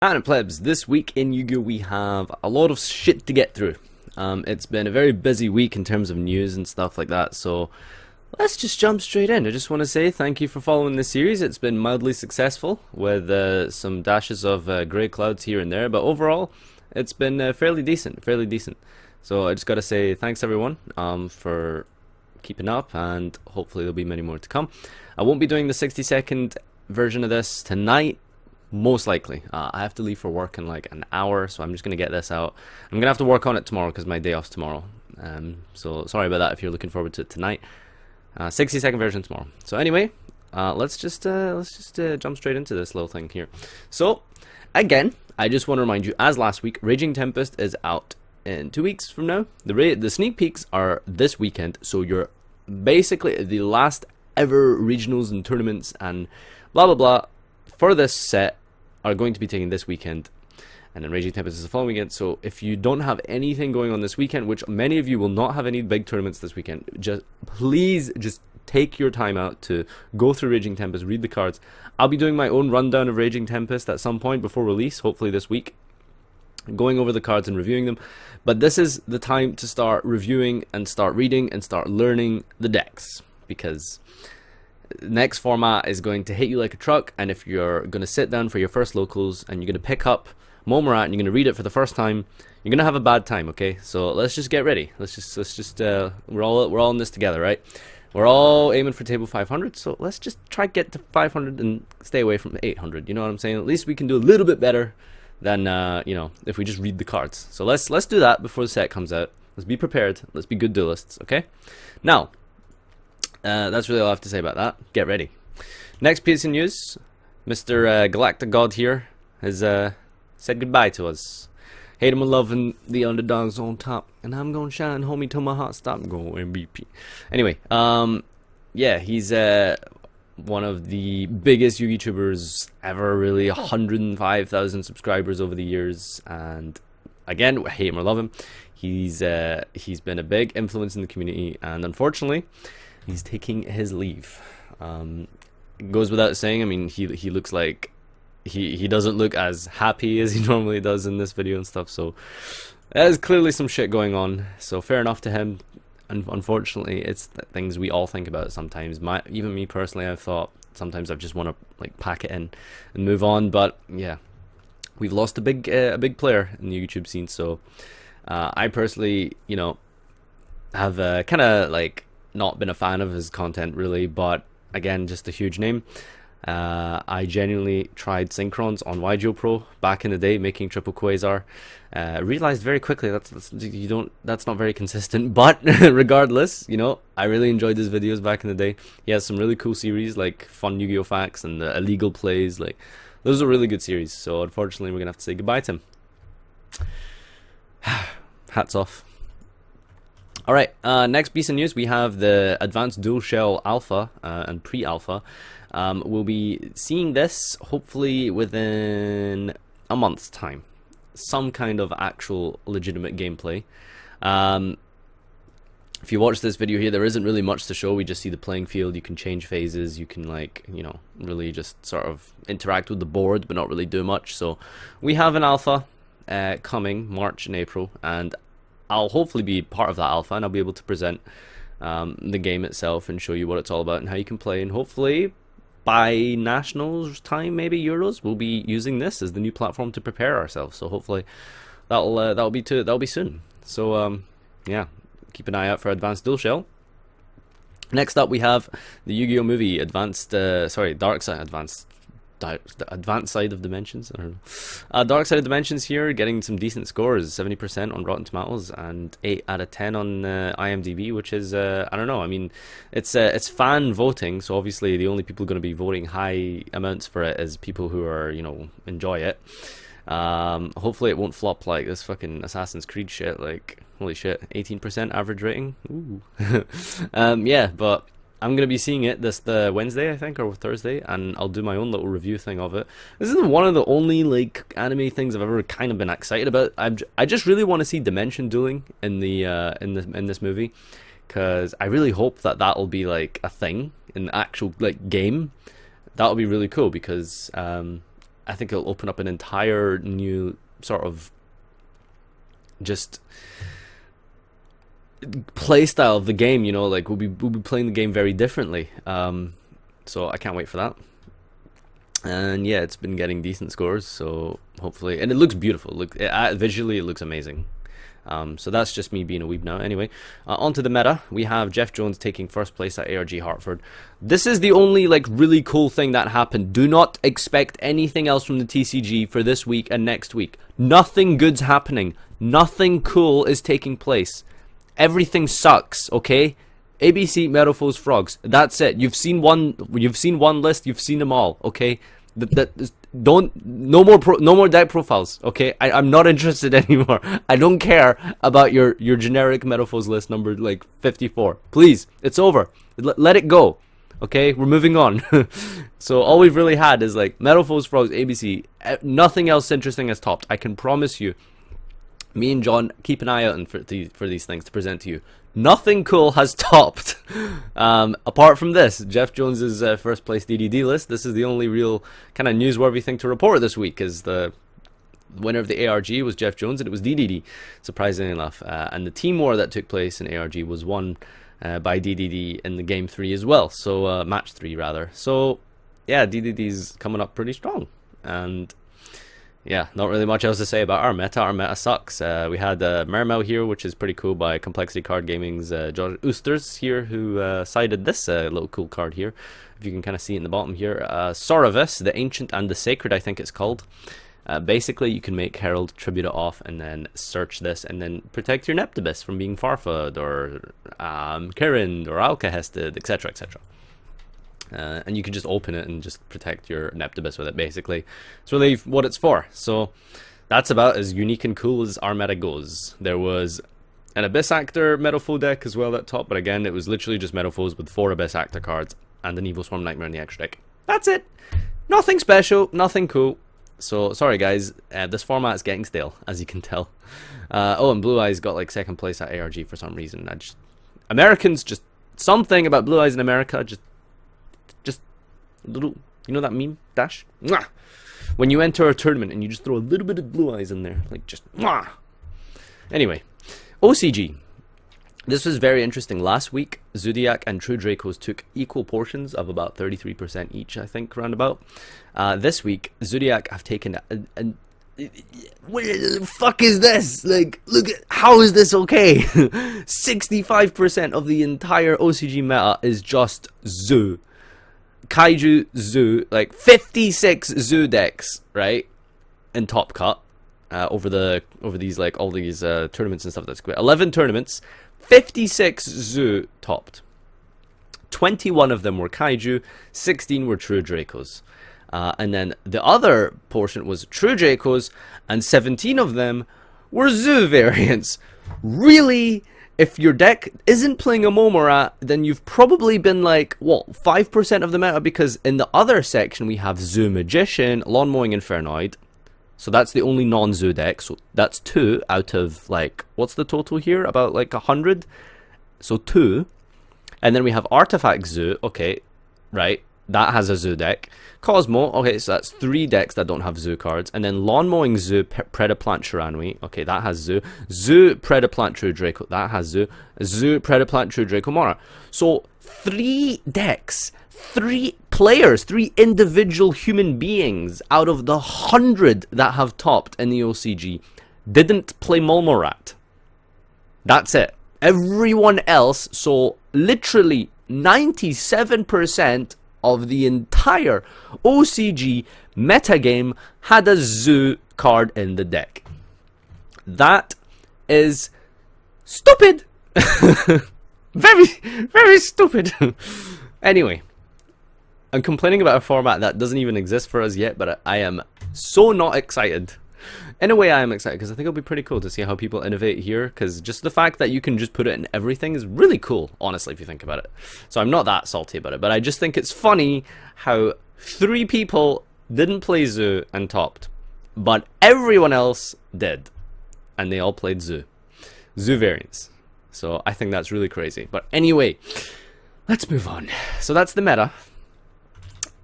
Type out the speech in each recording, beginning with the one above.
And plebs, this week in Yu-Gi-Oh! We have a lot of shit to get through. It's been a very busy week in terms of news and stuff like that, so let's just jump straight in. I just want to say thank you for following this series. It's been mildly successful with some dashes of grey clouds here and there, but overall it's been fairly decent, So I just got to say thanks everyone for keeping up, and hopefully there'll be many more to come. I won't be doing the 60-second version of this tonight. Most likely. I have to leave for work in like an hour, so I'm just going to get this out. I'm going to have to work on it tomorrow because my day off's tomorrow. So sorry about that if you're looking forward to it tonight. 60-second version tomorrow. So anyway, let's just jump straight into this little thing here. So, again, I just want to remind you, as last week, Raging Tempest is out in 2 weeks from now. The sneak peeks are this weekend, so you're basically the last ever regionals and tournaments and blah blah blah for this set are going to be taken this weekend, and then Raging Tempest is the following weekend. So if you don't have anything going on this weekend, which many of you will not have any big tournaments this weekend, please take your time out to go through Raging Tempest, read the cards. I'll be doing my own rundown of Raging Tempest at some point before release, hopefully this week, going over the cards and reviewing them. But this is the time to start reviewing and start reading and start learning the decks, because next format is going to hit you like a truck, and if you're going to sit down for your first locals and you're going to pick up Momorat and you're going to read it for the first time, you're going to have a bad time, okay? So let's just get ready. Let's just we're all in this together, right? We're all aiming for table 500, so let's just try to get to 500 and stay away from 800. You know what I'm saying? At least we can do a little bit better than you know, if we just read the cards. So let's do that before the set comes out. Let's be prepared. Let's be good duelists, okay? Now, that's really all I have to say about that. Get ready. Next piece of news, Mr. Galactic God here has said goodbye to us. Hate him and loving the underdogs on top, and I'm gonna shine, homie, till my heart stop. Go MVP. Anyway, yeah, he's one of the biggest YouTubers ever. Really, 105,000 subscribers over the years, and again, hate him or love him, he's been a big influence in the community, and unfortunately, he's taking his leave. It goes without saying. I mean, he looks like he doesn't look as happy as he normally does in this video and stuff. So there's clearly some shit going on. So fair enough to him. And unfortunately, it's things we all think about sometimes. Even me personally, I've thought sometimes I just want to like pack it in and move on. But yeah, we've lost a big player in the YouTube scene. So I personally, you know, have kind of like not been a fan of his content really, but again, just a huge name. I genuinely tried Synchrons on YGO Pro back in the day, making triple Quasar. Realized very quickly that's not very consistent, but regardless, you know, I really enjoyed his videos back in the day. He has some really cool series like Fun Yu-Gi-Oh! Facts and the Illegal Plays. Like, those are really good series. So unfortunately, we're gonna have to say goodbye to him. Hats off. Alright, next piece of news, we have the Advanced Dushell Alpha and Pre-Alpha. We'll be seeing this hopefully within a month's time. Some kind of actual legitimate gameplay. If you watch this video here, there isn't really much to show. We just see the playing field. You can change phases. You can, like, you know, really just sort of interact with the board, but not really do much. So we have an alpha coming March and April, and I'll hopefully be part of that alpha, and I'll be able to present the game itself and show you what it's all about and how you can play. And hopefully, by Nationals time, maybe Euros, we'll be using this as the new platform to prepare ourselves. So hopefully, that'll be soon. So yeah, keep an eye out for Advanced Dushell. Next up, we have the Yu-Gi-Oh! Movie Darkside Advanced Side of Dimensions. I don't know. Darkside of Dimensions here, getting some decent scores, 70% on Rotten Tomatoes and 8 out of 10 on IMDb, which is I don't know. I mean, it's fan voting, so obviously the only people going to be voting high amounts for it is people who are, you know, enjoy it. Hopefully it won't flop like this fucking Assassin's Creed shit. Like, holy shit, 18% average rating. Ooh. Yeah, but I'm going to be seeing it the Wednesday, I think, or Thursday, and I'll do my own little review thing of it. This is one of the only, like, anime things I've ever kind of been excited about. I just really want to see Dimension dueling in this movie, because I really hope that'll be, like, a thing in the actual, like, game. That'll be really cool, because I think it'll open up an entire new sort of just play style of the game, you know, like we'll be playing the game very differently. So I can't wait for that. And yeah, it's been getting decent scores, so hopefully, and it looks beautiful. Look, visually it looks amazing. So that's just me being a weeb now. Anyway, onto the meta. We have Jeff Jones taking first place at ARG Hartford. This is the only like really cool thing that happened. Do not expect anything else from the TCG for this week and next week. Nothing good's happening. Nothing cool is taking place. Everything sucks, okay? ABC, Meadowfoes, Frogs. That's it. You've seen one list, you've seen them all, okay? No more deck profiles, okay? I'm not interested anymore. I don't care about your generic Meadowfoes list number like 54. Please, it's over. Let it go. Okay, we're moving on. So all we've really had is like Meadowfoes, Frogs, ABC. Nothing else interesting has topped. I can promise you. Me and John keep an eye out for these things to present to you. Nothing cool has topped. Apart from this, Jeff Jones's first place DDD list. This is the only real kind of newsworthy thing to report this week, is the winner of the ARG was Jeff Jones, and it was DDD, surprisingly enough. And the team war that took place in ARG was won by DDD in the game 3 as well. So match 3 rather. So yeah, DDD's coming up pretty strong. And yeah, not really much else to say about our meta. Our meta sucks. We had Mermail here, which is pretty cool, by Complexity Card Gaming's George Oosters here, who sided this little cool card here. If you can kind of see it in the bottom here. Soravis, the Ancient and the Sacred, I think it's called. Basically, you can make Herald, tribute it off, and then search this, and then protect your Neptibus from being Farfa'd, or Kirin, or Alcahested, etc., etc. And you can just open it and just protect your Neptibus with it, basically. It's really what it's for. So that's about as unique and cool as our meta goes. There was an Abyss Actor Meadowfoe deck as well at top, but again, it was literally just Meadowfoes with 4 Abyss Actor cards and an Evil Swarm Nightmare in the extra deck. That's it! Nothing special, nothing cool. So, sorry guys, this format's getting stale, as you can tell. Oh, and Blue Eyes got like second place at ARG for some reason. Americans, just something about Blue Eyes in America, just a little, you know that meme? Dash? Mwah! When you enter a tournament and you just throw a little bit of Blue Eyes in there, like just mwah! Anyway, OCG. This was very interesting. Last week, Zodiac and True Dracos took equal portions of about 33% each, I think, roundabout. This week, Zodiac have taken what the fuck is this? Like, look at, how is this okay? 65% of the entire OCG meta is just Zoo. Kaiju Zoo, like 56 Zoo decks, right? In Top Cut, over these like all these tournaments and stuff. That's great. 11 tournaments, 56 Zoo topped. 21 of them were Kaiju, 16 were True Dracos. And then the other portion was True Dracos, and 17 of them were Zoo variants. Really? If your deck isn't playing a Momorat, then you've probably been like, what, 5% of the meta? Because in the other section we have Zoo Magician, Lawn Mowing Infernoid. So that's the only non-Zoo deck. So that's 2 out of like, what's the total here? About like 100? So 2. And then we have Artifact Zoo. Okay, right. That has a Zoo deck. Cosmo, okay, so that's 3 decks that don't have Zoo cards. And then Lawn Mowing Zoo, Predaplant Shiranui, okay, that has Zoo. Zoo, Predaplant True Draco, that has Zoo. Zoo, Predaplant True Draco Mora. So 3 decks, 3 players, 3 individual human beings out of the 100 that have topped in the OCG didn't play Molmorat. That's it. Everyone else, so literally 97% of the entire OCG metagame had a Zoo card in the deck. That is stupid. Very, very stupid. Anyway, I'm complaining about a format that doesn't even exist for us yet, but I am so not excited. In a way, I am excited because I think it'll be pretty cool to see how people innovate here, because just the fact that you can just put it in everything is really cool, honestly, if you think about it. So I'm not that salty about it, but I just think it's funny how 3 people didn't play Zoo and topped, but everyone else did, and they all played Zoo. Zoo variants. So I think that's really crazy. But anyway, let's move on. So that's the meta.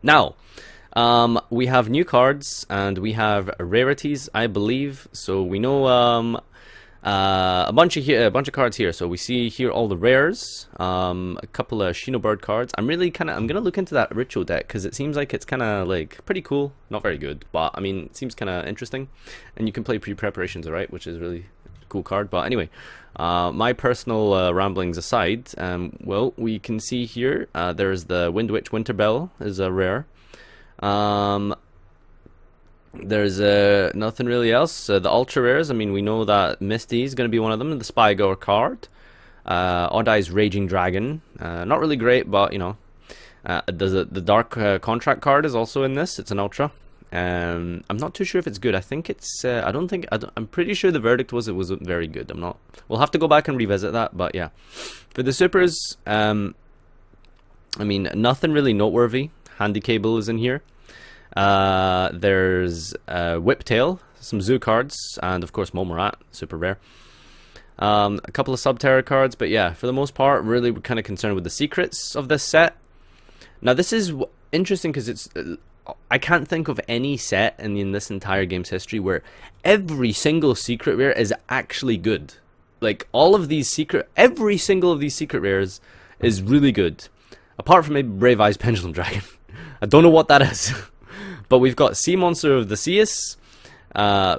Now, We have new cards and we have rarities, I believe. So we know a bunch of cards here. So we see here all the rares, a couple of Shinobird cards. I'm gonna look into that ritual deck because it seems like it's kind of like pretty cool. Not very good, but I mean, it seems kind of interesting. And you can play pre-preparations, alright, which is really a cool card. But anyway, my personal ramblings aside, well, we can see here there's the Wind Witch Winterbell is a rare. There's nothing really else. The ultra rares, I mean, we know that Misty is going to be one of them. The SpyGo card. Odd Eye's Raging Dragon. Not really great, but you know. The Dark Contract card is also in this. It's an ultra. I'm not too sure if it's good. I think it's. I'm pretty sure the verdict was it wasn't very good. I'm not. We'll have to go back and revisit that. But yeah, for the supers, I mean, nothing really noteworthy. Handy Cable is in here. There's Whiptail, some Zoo cards, and of course Momorat, super rare. A couple of Subterra cards, but yeah, for the most part, really we're kind of concerned with the secrets of this set. Now this is interesting because it's I can't think of any set in this entire game's history where every single secret rare is actually good. Like every single of these secret rares is really good, apart from maybe Brave Eyes Pendulum Dragon. I don't know what that is. But we've got Sea Monster of the Theist,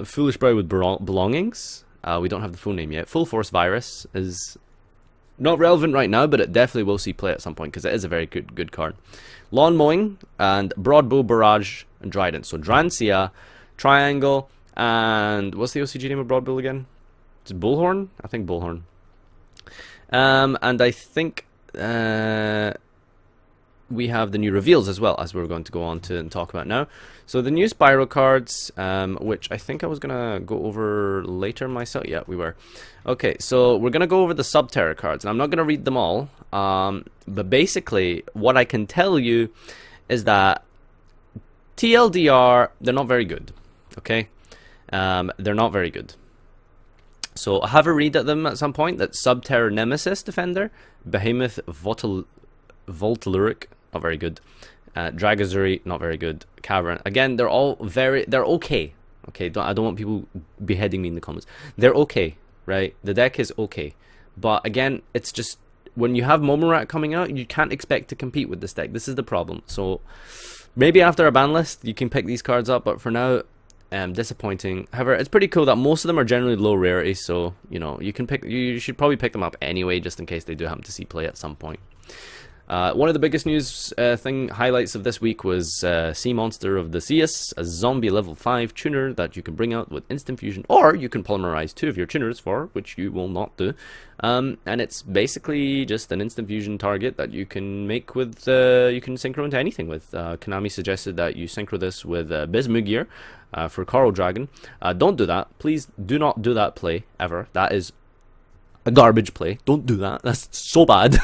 Foolish Bride with Belongings. We don't have the full name yet. Full Force Virus is not relevant right now, but it definitely will see play at some point because it is a very good card. Lawn Mowing and Broadbow Barrage and Dryden. So Drancia, Triangle, and what's the OCG name of Broadbow again? It's Bullhorn? I think Bullhorn. And I think we have the new reveals as well, as we're going to go on to and talk about now. So the new Spiral cards, which I think I was going to go over later myself. Yeah, we were. Okay, so we're going to go over the Subterra cards, and I'm not going to read them all. But basically, what I can tell you is that TLDR, they're not very good. Okay? They're not very good. So I have a read at them at some point. That Subterra Nemesis Defender, Behemoth Voltlyric, not very good. Dragazuri, not very good. Cavern, again, they're okay. Okay, I don't want people beheading me in the comments. They're okay, right? The deck is okay, but again, it's just when you have Momorat coming out, you can't expect to compete with this deck. This is the problem. So maybe after a ban list, you can pick these cards up, but for now, disappointing. However, it's pretty cool that most of them are generally low rarity, so you know you should probably pick them up anyway, just in case they do happen to see play at some point. One of the biggest news highlights of this week was Sea Monster of the Theist, a zombie level 5 tuner that you can bring out with instant fusion, or you can polymerize 2 of your tuners for, which you will not do. And it's basically just an instant fusion target that you can make with, you can synchro into anything with. Konami suggested that you synchro this with Bismugear for Coral Dragon. Don't do that. Please do not do that play, ever. That is a garbage play. Don't do that. That's so bad.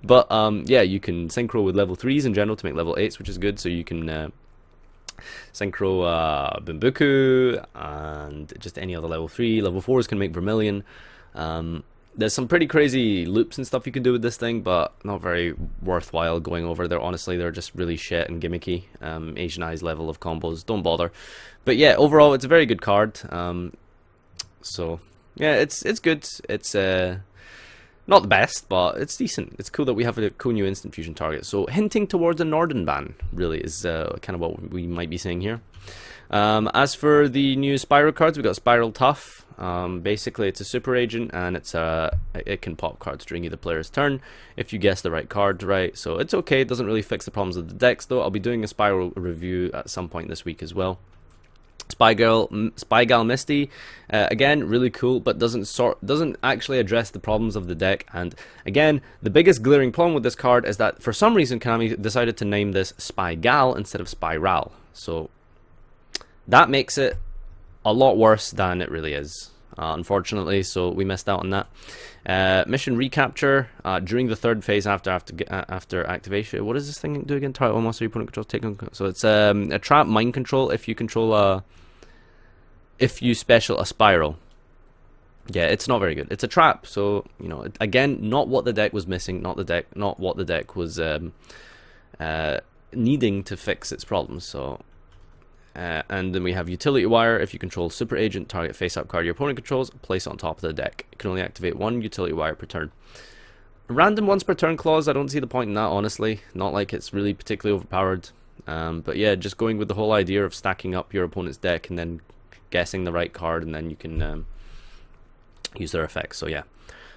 But yeah, you can synchro with level 3s in general to make level 8s, which is good. So you can synchro Bumbuku and just any other level 3. Level 4s can make Vermilion. There's some pretty crazy loops and stuff you can do with this thing, but not very worthwhile going over. They're just really shit and gimmicky. Asianized level of combos. Don't bother. But yeah, overall, it's a very good card. So yeah, it's good. It's not the best, but it's decent. It's cool that we have a cool new instant fusion target. So hinting towards a Norden ban, really, is kind of what we might be saying here. As for the new Spiral cards, we've got Spyraltop. Basically, it's a super agent, and it can pop cards during either player's turn if you guess the right card right. So it's okay. It doesn't really fix the problems of the decks, though. I'll be doing a Spiral review at some point this week as well. Spygal Misty, again, really cool, but doesn't actually address the problems of the deck. And again, the biggest glaring problem with this card is that for some reason Konami decided to name this Spygal instead of Spiral. So that makes it a lot worse than it really is, unfortunately. So we missed out on that. Mission recapture during the third phase after activation. What does this thing do again? Target all monster your opponent controls take on. So it's a trap mind control if you control if you special a spiral. Yeah, it's not very good. It's a trap. So you know, again, not what the deck was missing. Not what the deck was needing to fix its problems. So, and then we have Utility Wire. If you control Super Agent, target face-up card your opponent controls, place on top of the deck. You can only activate one Utility Wire per turn. Random once per turn clause, I don't see the point in that, honestly. Not like it's really particularly overpowered. But yeah, just going with the whole idea of stacking up your opponent's deck and then guessing the right card, and then you can use their effects. So yeah,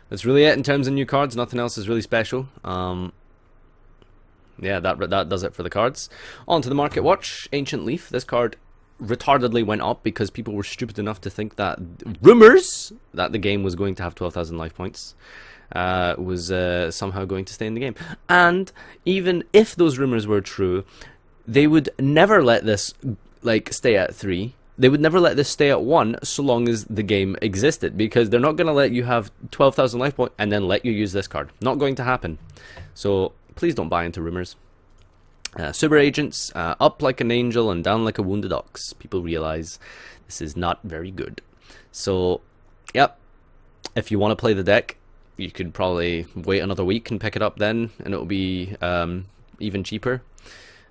that's really it in terms of new cards. Nothing else is really special. Yeah, that does it for the cards. On to the Market Watch. Ancient Leaf. This card retardedly went up because people were stupid enough to think that rumors that the game was going to have 12,000 life points was somehow going to stay in the game. And even if those rumors were true, they would never let this like stay at 3. They would never let this stay at 1 so long as the game existed, because they're not going to let you have 12,000 life points and then let you use this card. Not going to happen. So please don't buy into rumors. Super Agents, up like an angel and down like a wounded ox. People realize this is not very good. So, yep, if you want to play the deck, you could probably wait another week and pick it up then, and it'll be even cheaper.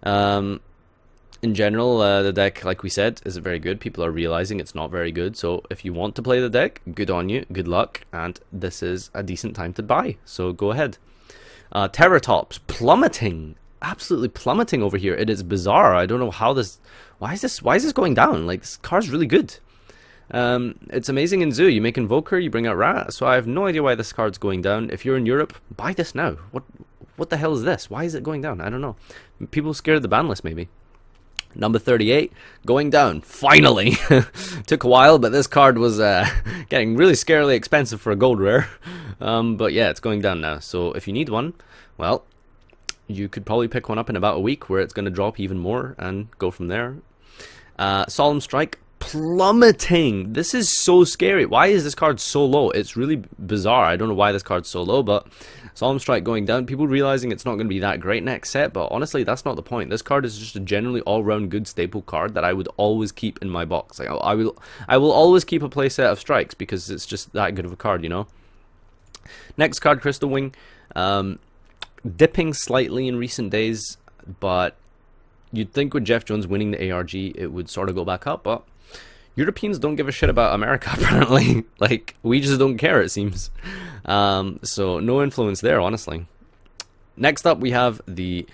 In general, the deck, like we said, isn't very good. People are realizing it's not very good. So if you want to play the deck, good on you, good luck, and this is a decent time to buy. So go ahead. Terrortops plummeting, absolutely plummeting over here. It is bizarre. I don't know how this. Why is this going down? Like, this card's really good. It's amazing in Zoo. You make Invoker, you bring out Rat. So I have no idea why this card's going down. If you're in Europe, buy this now. What the hell is this? Why is it going down? I don't know. People scared of the ban list, maybe. Number 38, going down. Finally! Took a while, but this card was getting really scarily expensive for a gold rare. But yeah, it's going down now. So if you need one, well, you could probably pick one up in about a week where it's going to drop even more and go from there. Solemn Strike, plummeting. This is so scary. Why is this card so low? It's really bizarre. I don't know why this card's so low, but Solemn Strike going down. People realizing it's not going to be that great next set, but honestly, that's not the point. This card is just a generally all-round good staple card that I would always keep in my box. Like, I will always keep a playset of strikes because it's just that good of a card, you know. Next card, Crystal Wing. Dipping slightly in recent days, but you'd think with Jeff Jones winning the ARG, it would sort of go back up, but Europeans don't give a shit about America, apparently. Like, we just don't care, it seems. So, no influence there, honestly. Next up, we have the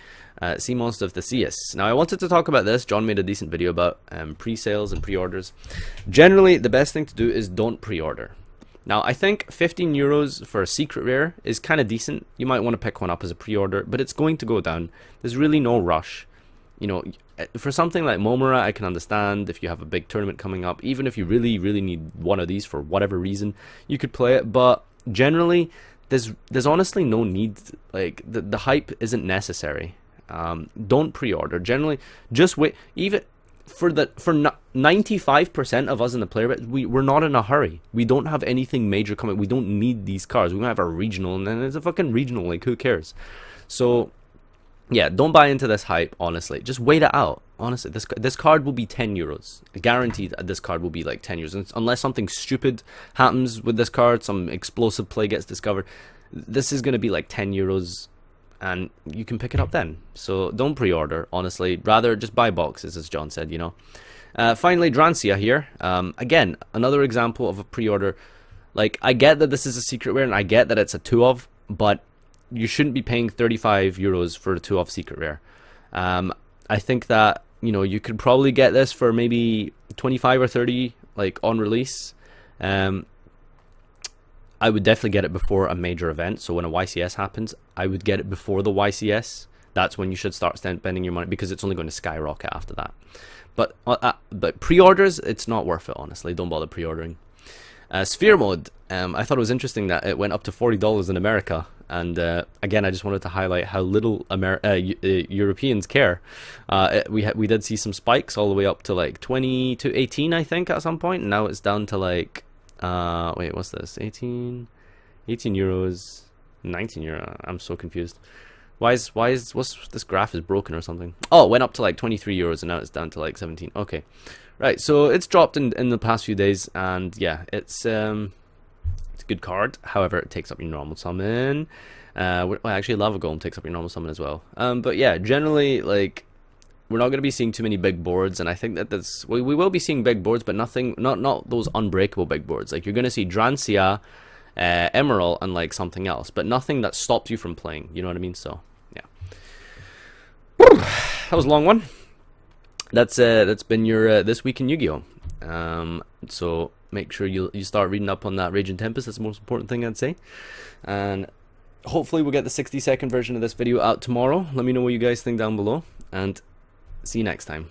Sea Monster of Theist. Now, I wanted to talk about this. John made a decent video about pre-sales and pre-orders. Generally, the best thing to do is don't pre-order. Now, I think 15 euros for a secret rare is kind of decent. You might want to pick one up as a pre-order, but it's going to go down. There's really no rush. You know, for something like Momura, I can understand if you have a big tournament coming up. Even if you really, really need one of these for whatever reason, you could play it. But generally, there's honestly no need. Like, the hype isn't necessary. Don't pre-order. Generally, just wait. Even for 95% of us in the player base, we're not in a hurry. We don't have anything major coming. We don't need these cards. We might have a regional, and then it's a fucking regional. Like, who cares? So, yeah, don't buy into this hype, honestly. Just wait it out. Honestly, this card will be 10 euros. Guaranteed this card will be like 10 euros. Unless something stupid happens with this card, some explosive play gets discovered, this is going to be like 10 euros, and you can pick it up then. So don't pre-order, honestly. Rather, just buy boxes, as John said, you know. Finally, Drancia here. Again, another example of a pre-order. Like, I get that this is a secret rare, and I get that it's a 2-of, but you shouldn't be paying 35 euros for a 2-of secret rare. I think that, you know, you could probably get this for maybe 25 or 30, like, on release. I would definitely get it before a major event. So when a YCS happens, I would get it before the YCS. That's when you should start spending your money, because it's only going to skyrocket after that. But pre-orders, it's not worth it, honestly. Don't bother pre-ordering. Sphere Mode, I thought it was interesting that it went up to $40 in America. And again, I just wanted to highlight how little Europeans care. We did see some spikes all the way up to like 20 to 18, I think, at some point. And now it's down to like, wait, what's this? 18 euros, 19 euro. I'm so confused. What's this graph is broken or something? Oh, it went up to like 23 euros and now it's down to like 17. Okay, right. So it's dropped in the past few days, and yeah, it's a good card. However, it takes up your normal summon. Well, actually, Lava Golem takes up your normal summon as well. But yeah, generally, like, we're not going to be seeing too many big boards, and I think that we will be seeing big boards, but not those unbreakable big boards. Like, you're going to see Drancia, Emerald, and like something else, but nothing that stops you from playing. You know what I mean? So yeah. Woo! That was a long one. That's been your this week in Yu-Gi-Oh. So make sure you start reading up on that Raging Tempest. That's the most important thing I'd say. And hopefully we'll get the 60-second version of this video out tomorrow. Let me know what you guys think down below, and see you next time.